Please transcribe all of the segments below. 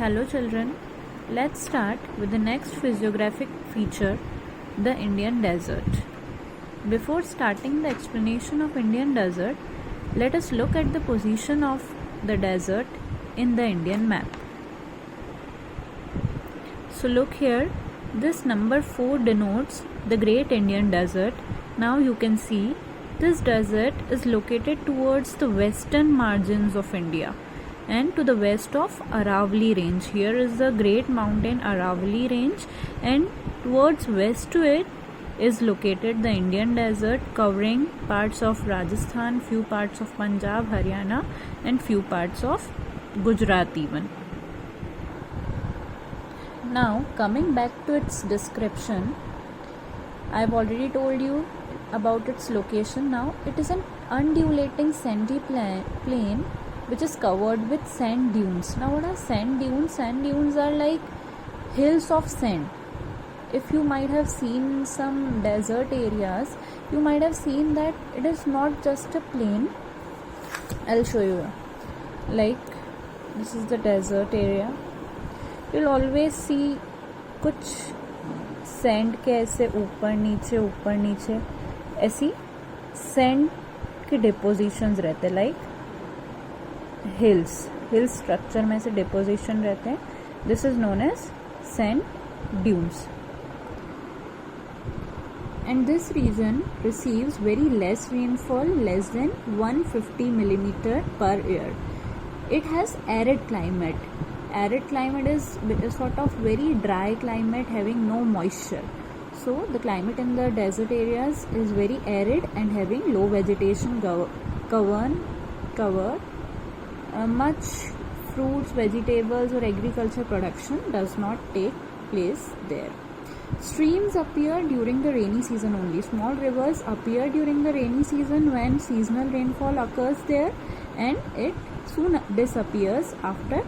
Hello children, let's start with the next physiographic feature, the Indian desert. Before starting the explanation of Indian desert, let us look at the position of the desert in the Indian map. So look here, this number 4 denotes the Great Indian Desert. Now you can see this desert is located towards the western margins of India and to the west of Aravalli range. Here is the great mountain Aravalli range, and towards west to it is located the Indian desert, covering parts of Rajasthan, few parts of Punjab, Haryana and few parts of Gujarat even. Now coming back to its description, I have already told you about its location. Now it is an undulating sandy plain which is covered with sand dunes. Now what are sand dunes? Sand dunes are like hills of sand. If you might have seen some desert areas, you might have seen that it is not just a plain. I'll show you. Like this is the desert area. You'll always see कुछ sand के ऐसे ऊपर नीचे ऐसी sand के depositions रहते हैं, like hill structure में से डिपोजिशन रहते हैं. This is known as sand dunes. And this region receives very less rainfall, less than 150 millimeter per year. It has arid climate. Arid climate is a sort of very dry climate having no moisture. So the climate in the desert areas is very arid and having low vegetation cover. Much fruits, vegetables or agriculture production does not take place there. Streams appear during the rainy season only. Small rivers appear during the rainy season when seasonal rainfall occurs there, and it soon disappears after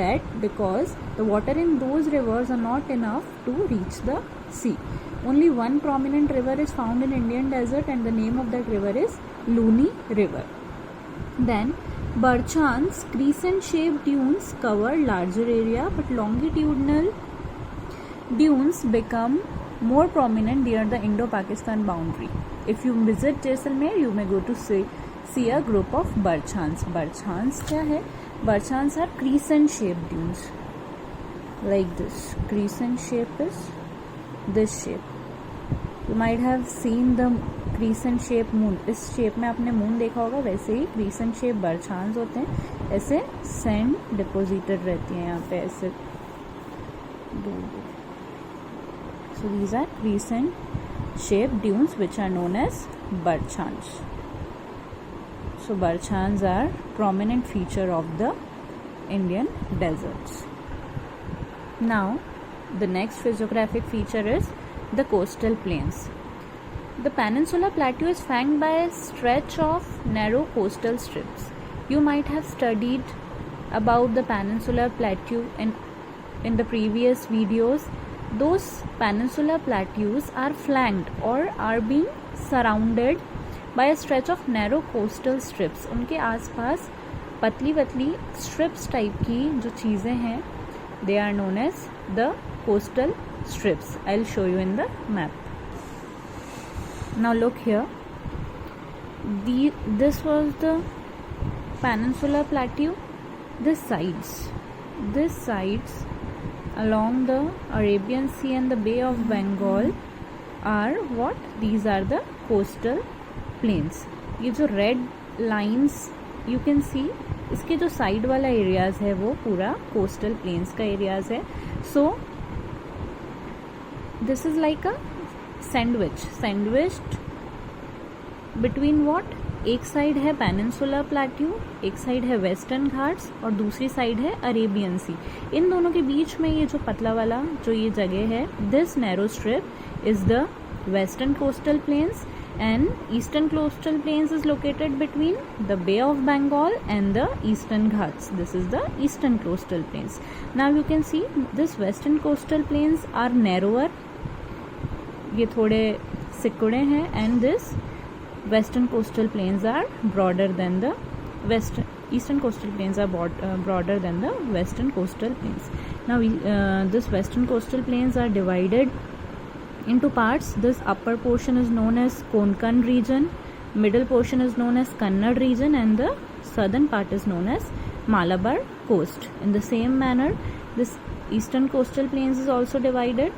that because the water in those rivers are not enough to reach the sea. Only one prominent river is found in Indian desert, and the name of that river is Luni River. Then Barchan's crescent shaped dunes cover larger area, but longitudinal dunes become more prominent near the Indo-Pakistan boundary. If you visit Jaisalmer, you may go to see a group of Barchans. Barchans क्या है? Barchans are crescent shaped dunes like this. Crescent shape is this shape. You might have seen the crescent shape moon. इस shape में आपने moon देखा होगा, वैसे ही crescent shape Barchans होते हैं. ऐसे sand deposited रहती है यहाँ पे ऐसे. So these are crescent shaped dunes which are known as Barchans. So Barchans are prominent feature of the Indian deserts. Now the next physiographic feature is the coastal plains. The Peninsula Plateau is flanked by a stretch of narrow coastal strips. You might have studied about the Peninsula Plateau in the previous videos. Those Peninsula Plateaus are flanked or are being surrounded by a stretch of narrow coastal strips. उनके आसपास पतली strips type की जो चीज़ें हैं, they are known as the coastal strips. I'll show you in the map. Now look here. This was the Peninsula Plateau. This sides along the Arabian Sea and the Bay of Bengal are what? These are the coastal plains. ये जो red lines you can see, इसके जो side वाला areas है वो पूरा coastal plains का areas है. So this is like a sandwiched between what? एक साइड है पेनिनसुला प्लेट्यू, एक साइड है वेस्टर्न घाट्स और दूसरी साइड है अरेबियन सी. इन दोनों के बीच में ये जो पतला वाला जो ये जगह है, this narrow strip is the western coastal plains, and eastern coastal plains is located between the Bay of Bengal and the Eastern Ghats. This is the eastern coastal plains. Now you can see this western coastal plains are narrower, ये थोड़े सिकुड़े हैं, and this western coastal plains are broader than the eastern coastal plains are broader than the western coastal plains. Now this western coastal plains are divided into parts. This upper portion is known as Konkan region, middle portion is known as Kannad region, and the southern part is known as Malabar coast. In the same manner, this eastern coastal plains is also divided.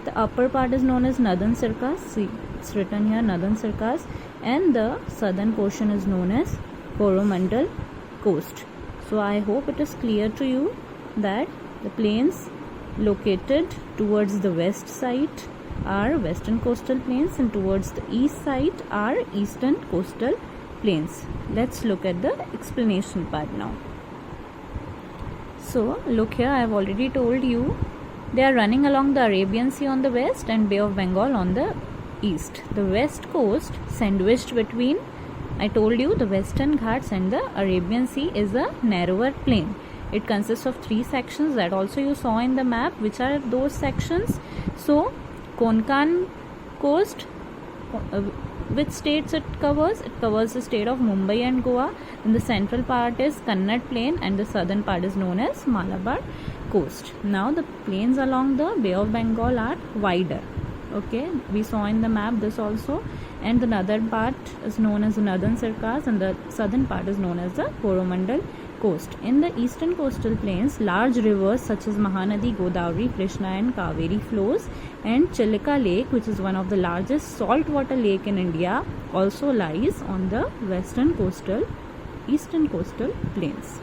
The upper part is known as Northern Circus, see it's written here Northern Circus, and the southern portion is known as Coromandel coast. So I hope it is clear to you that the plains located towards the west side are western coastal plains and towards the east side are eastern coastal plains. Let's look at the explanation part now. So look here, I have already told you they are running along the Arabian Sea on the west and Bay of Bengal on the east. The west coast sandwiched between, I told you, the Western Ghats and the Arabian Sea is a narrower plain. It consists of 3 sections that also you saw in the map. Which are those sections? So Konkan coast, which states it covers? It covers the state of Mumbai and Goa. And the central part is Kannad plain and the southern part is known as Malabar coast. Now the plains along the Bay of Bengal are wider. Okay, we saw in the map this also, and the northern part is known as the Northern Circus and the southern part is known as the Coromandel coast. In the eastern coastal plains, large rivers such as Mahanadi, Godavari, Krishna and Kaveri flows, and Chilika Lake, which is one of the largest saltwater lake in India, also lies on the eastern coastal plains.